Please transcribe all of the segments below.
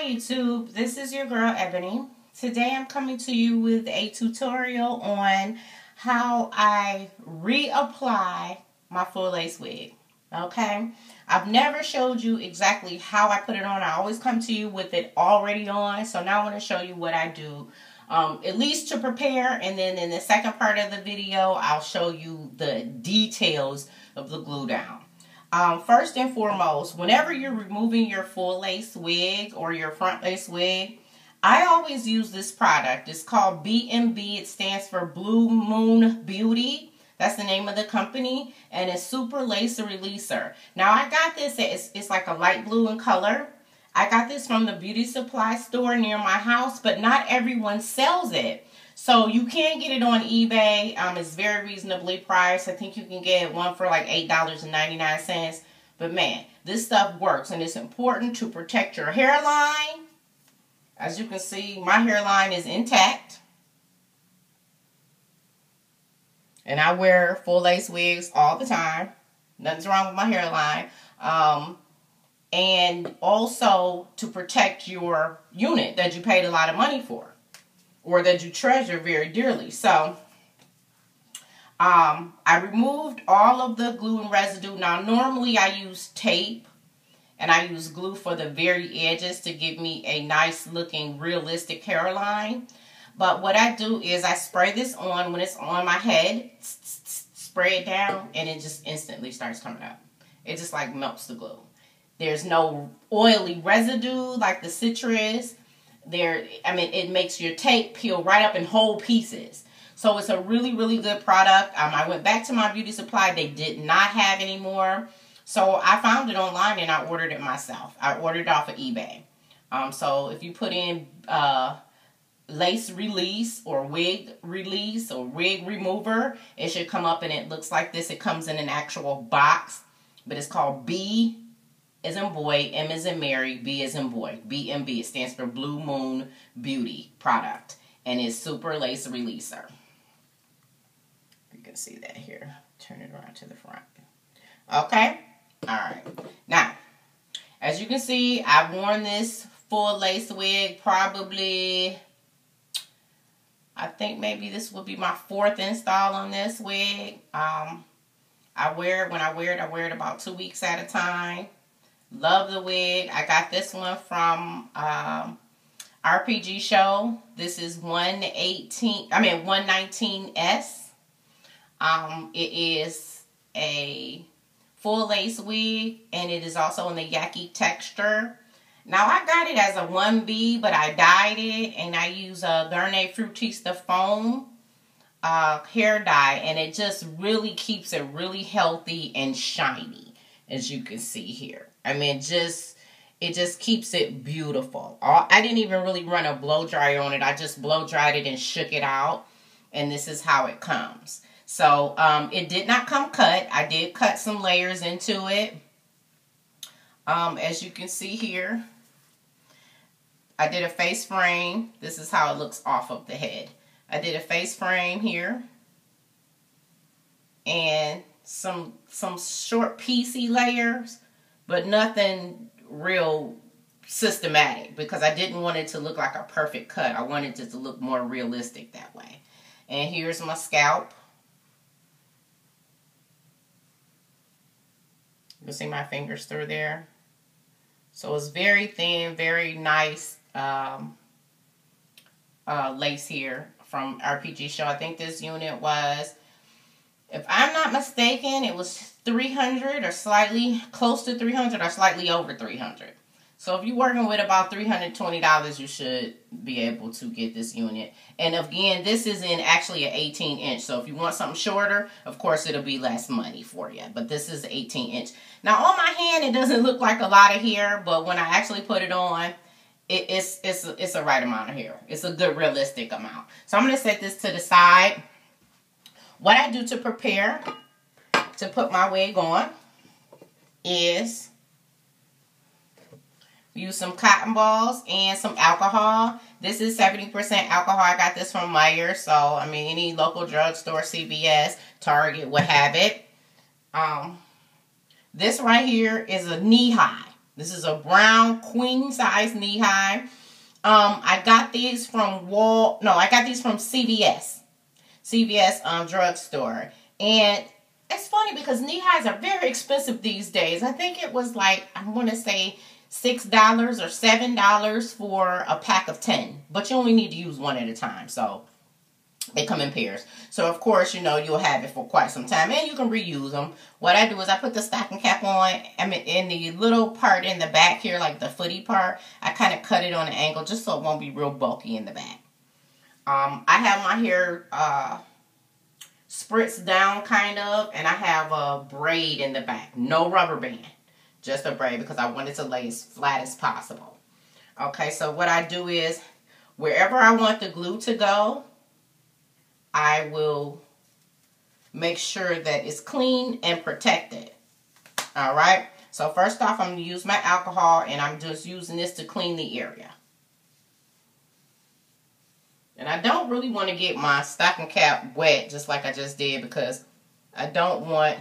Hi YouTube, this is your girl Ebony. Today I'm coming to you with a tutorial on how I reapply my full lace wig. Okay, I've never showed you exactly how I put it on. I always come to you with it already on, so now I want to show you what I do, at least to prepare, and then in the second part of the video I'll show you the details of the glue down. First and foremost, whenever you're removing your full lace wig or your front lace wig, I always use this product. It's called B&B. It stands for Blue Moon Beauty. That's the name of the company, and it's Super Lace Releaser. Now, I got this, it's like a light blue in color. I got this from the beauty supply store near my house, but not everyone sells it. So you can get it on eBay. It's very reasonably priced. I think you can get one for like $8.99. But man, this stuff works, and it's important to protect your hairline. As you can see, my hairline is intact. And I wear full lace wigs all the time. Nothing's wrong with my hairline. And also to protect your unit that you paid a lot of money for, or that you treasure very dearly. So, I removed all of the glue and residue. Now, normally I use tape and I use glue for the very edges to give me a nice looking realistic hairline. But what I do is I spray this on when it's on my head, spray it down, and it just instantly starts coming up. It just like melts the glue. There's no oily residue like the citrus. It makes your tape peel right up in whole pieces. So it's a really, really good product. I went back to my beauty supply. They did not have any more. So I found it online and I ordered it myself. I ordered it off of eBay. So if you put in lace release or wig release or wig remover, it should come up and it looks like this. It comes in an actual box, but it's called B as in boy, M as in Mary, B as in boy. B&B. It stands for Blue Moon Beauty product. And it's Super Lace Releaser. You can see that here. Turn it around to the front. Okay? Alright. Now, as you can see, I've worn this full lace wig probably, I think maybe this will be my 4th install on this wig. When I wear it about 2 weeks at a time. Love the wig. I got this one from RPG Show. This is 119S. It is a full lace wig, and it is also in the yaki texture. Now, I got it as a 1B, but I dyed it, and I use a Garnier Fructista foam hair dye, and it just really keeps it really healthy and shiny, as you can see here. I mean, it just keeps it beautiful. I didn't even really run a blow dryer on it. I just blow dried it and shook it out. And this is how it comes. So, it did not come cut. I did cut some layers into it. As you can see here, I did a face frame. This is how it looks off of the head. I did a face frame here. And some short piecey layers. But nothing real systematic, because I didn't want it to look like a perfect cut. I wanted it to look more realistic that way. And here's my scalp. You can see my fingers through there. So it's very thin, very nice lace here from RPG Show. I think this unit was, if I'm not mistaken, it was 300 or slightly close to 300 or slightly over 300. So if you're working with about $320, you should be able to get this unit. And again, this is in actually an 18-inch. So if you want something shorter, of course, it'll be less money for you. But this is 18-inch. Now, on my hand, it doesn't look like a lot of hair, but when I actually put it on, it's a right amount of hair. It's a good, realistic amount. So I'm going to set this to the side. What I do to prepare to put my wig on is use some cotton balls and some alcohol. This is 70% alcohol. I got this from Meijer, so I mean any local drugstore, CVS, Target would have it. This right here is a knee high. This is a brown queen size knee high. I got these from I got these from CVS drugstore. And it's funny because knee highs are very expensive these days. I think it was like, I want to say $6 or $7 for a pack of 10. But you only need to use one at a time. So they come in pairs. So of course, you know, you'll have it for quite some time. And you can reuse them. What I do is I put the stocking cap on. I mean, in the little part in the back here, like the footy part, I kind of cut it on an angle just so it won't be real bulky in the back. I have my hair spritz down kind of, and I have a braid in the back. No rubber band, just a braid because I want it to lay as flat as possible. Okay, so what I do is wherever I want the glue to go, I will make sure that it's clean and protected. All right, so first off, I'm going to use my alcohol, and I'm just using this to clean the area. And I don't really want to get my stocking cap wet just like I just did because I don't want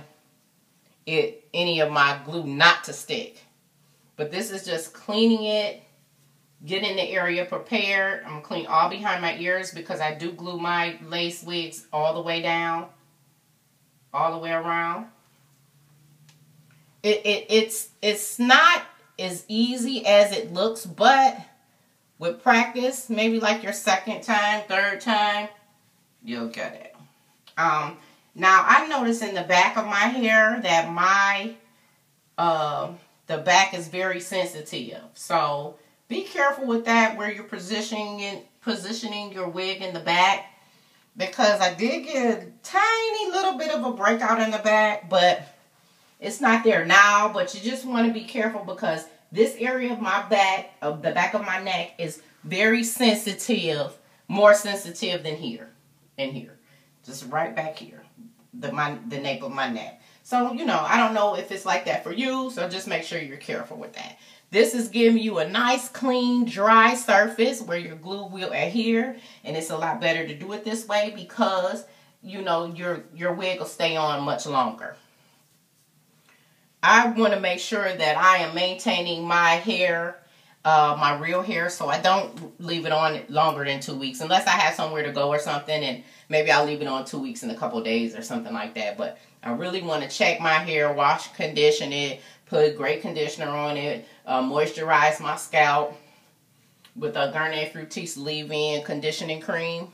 any of my glue not to stick. But this is just cleaning it, getting the area prepared. I'm going to clean all behind my ears because I do glue my lace wigs all the way down, all the way around. It's not as easy as it looks, but with practice, maybe like your second time, third time, you'll get it. Now, I notice in the back of my hair that the back is very sensitive. So be careful with that where you're positioning your wig in the back. Because I did get a tiny little bit of a breakout in the back, but it's not there now. But you just want to be careful because this area of my back, of the back of my neck, is very sensitive, more sensitive than here and here. Just right back here, the nape of my neck. So, you know, I don't know if it's like that for you, so just make sure you're careful with that. This is giving you a nice, clean, dry surface where your glue will adhere, and it's a lot better to do it this way because, you know, your wig will stay on much longer. I want to make sure that I am maintaining my hair, my real hair, so I don't leave it on longer than 2 weeks unless I have somewhere to go or something, and maybe I'll leave it on 2 weeks in a couple days or something like that. But I really want to check my hair, wash, condition it, put great conditioner on it, moisturize my scalp with a Garnier Fructis leave-in conditioning cream.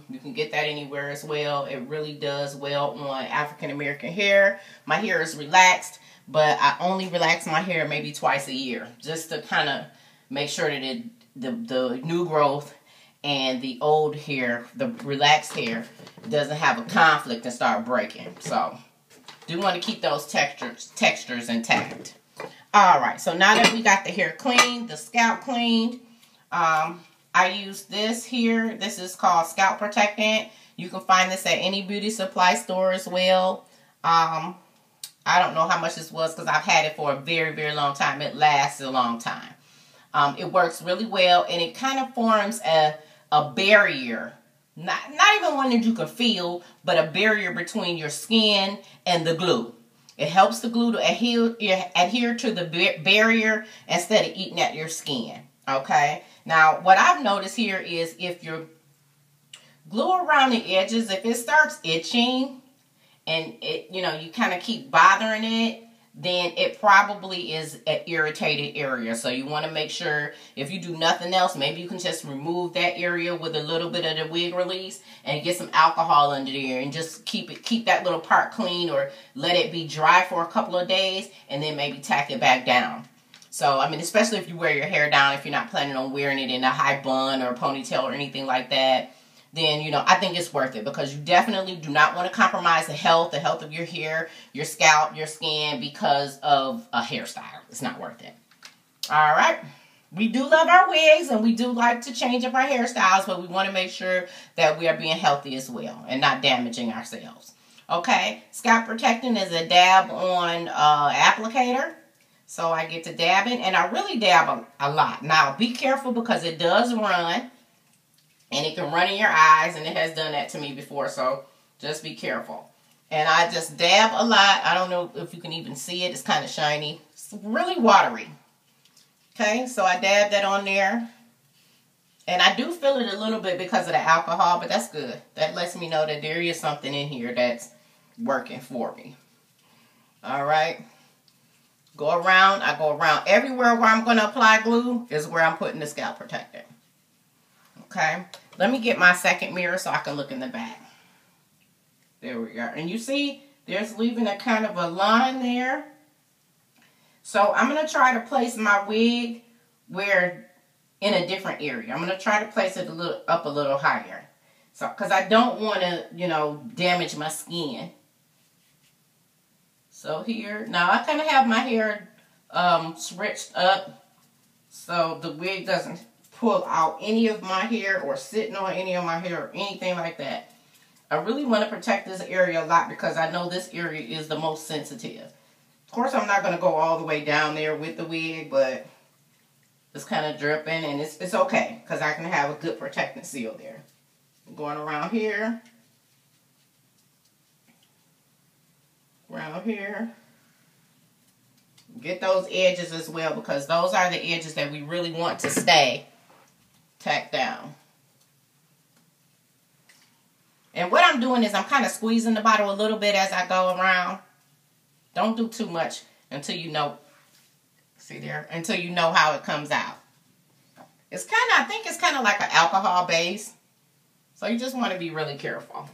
You can get that anywhere as well. It really does well on African American hair. My hair is relaxed, but I only relax my hair maybe twice a year just to kind of make sure that the new growth and the old hair, the relaxed hair, doesn't have a conflict and start breaking. So do want to keep those textures intact. Alright, so now that we got the hair cleaned, the scalp cleaned, I use this here. This is called Scalp Protectant. You can find this at any beauty supply store as well. I don't know how much this was because I've had it for a very, very long time. It lasts a long time. It works really well, and it kind of forms a barrier. Not even one that you can feel, but a barrier between your skin and the glue. It helps the glue to adhere to the barrier instead of eating at your skin. Okay? Now, what I've noticed here is if your glue around the edges, if it starts itching and you kind of keep bothering it, then it probably is an irritated area. So you want to make sure if you do nothing else, maybe you can just remove that area with a little bit of the wig release and get some alcohol under there and just keep that little part clean, or let it be dry for a couple of days and then maybe tack it back down. So, I mean, especially if you wear your hair down, if you're not planning on wearing it in a high bun or a ponytail or anything like that, then, I think it's worth it because you definitely do not want to compromise the health of your hair, your scalp, your skin because of a hairstyle. It's not worth it. All right. We do love our wigs and we do like to change up our hairstyles, but we want to make sure that we are being healthy as well and not damaging ourselves. Okay. Scalp Protectant is a dab on applicator. So I get to dab it, and I really dab a lot. Now, be careful because it does run, and it can run in your eyes, and it has done that to me before, so just be careful. And I just dab a lot. I don't know if you can even see it. It's kind of shiny. It's really watery. Okay, so I dab that on there. And I do feel it a little bit because of the alcohol, but that's good. That lets me know that there is something in here that's working for me. All right. Go around. I go around. Everywhere where I'm going to apply glue is where I'm putting the scalp protector. Okay. Let me get my second mirror so I can look in the back. There we are. And you see, there's leaving a kind of a line there. So I'm going to try to place my wig where in a different area. I'm going to try to place it up a little higher. So, because I don't want to, you know, damage my skin. So here, now I kind of have my hair switched up so the wig doesn't pull out any of my hair or sitting on any of my hair or anything like that. I really want to protect this area a lot because I know this area is the most sensitive. Of course, I'm not going to go all the way down there with the wig, but it's kind of dripping, and it's okay because I can have a good protectant seal there. I'm going around here. Around here. Get those edges as well because those are the edges that we really want to stay tacked down. And what I'm doing is I'm kind of squeezing the bottle a little bit as I go around. Don't do too much until you know, see there, until you know how it comes out. It's kind of, I think it's kind of like an alcohol base. So you just want to be really careful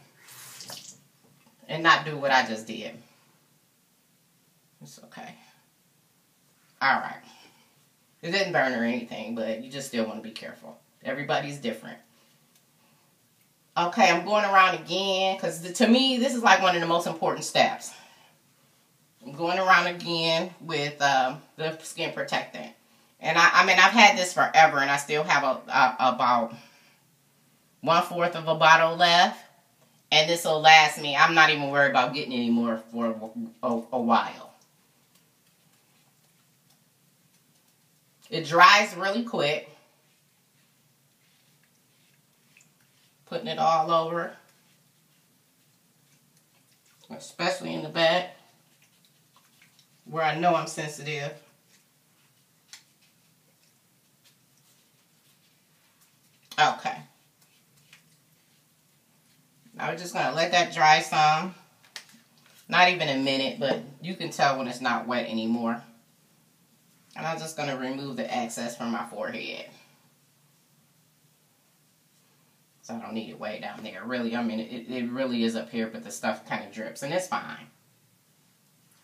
and not do what I just did. It's okay. All right. It didn't burn or anything, but you just still want to be careful. Everybody's different. Okay, I'm going around again because to me, this is like one of the most important steps. I'm going around again with the skin protectant. And I mean, I've had this forever and I still have about 1/4 of a bottle left. And this will last me. I'm not even worried about getting any more for a while. It dries really quick. Putting it all over. Especially in the back. Where I know I'm sensitive. Okay. Now we're just going to let that dry some. Not even a minute, but you can tell when it's not wet anymore. And I'm just going to remove the excess from my forehead. So I don't need it way down there. Really, I mean, it really is up here, but the stuff kind of drips, and it's fine.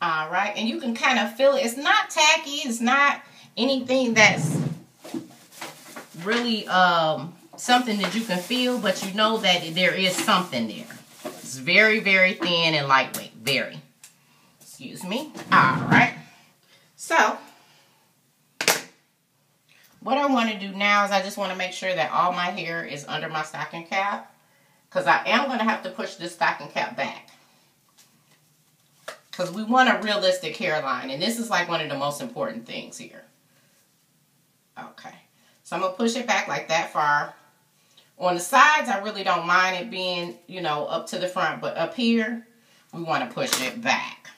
All right, and you can kind of feel it. It's not tacky. It's not anything that's really something that you can feel, but you know that there is something there. It's very, very thin and lightweight. Very. Excuse me. All right. So what I want to do now is I just want to make sure that all my hair is under my stocking cap. Because I am going to have to push this stocking cap back. Because we want a realistic hairline. And this is like one of the most important things here. Okay. So I'm going to push it back like that far. On the sides, I really don't mind it being, you know, up to the front. But up here, we want to push it back.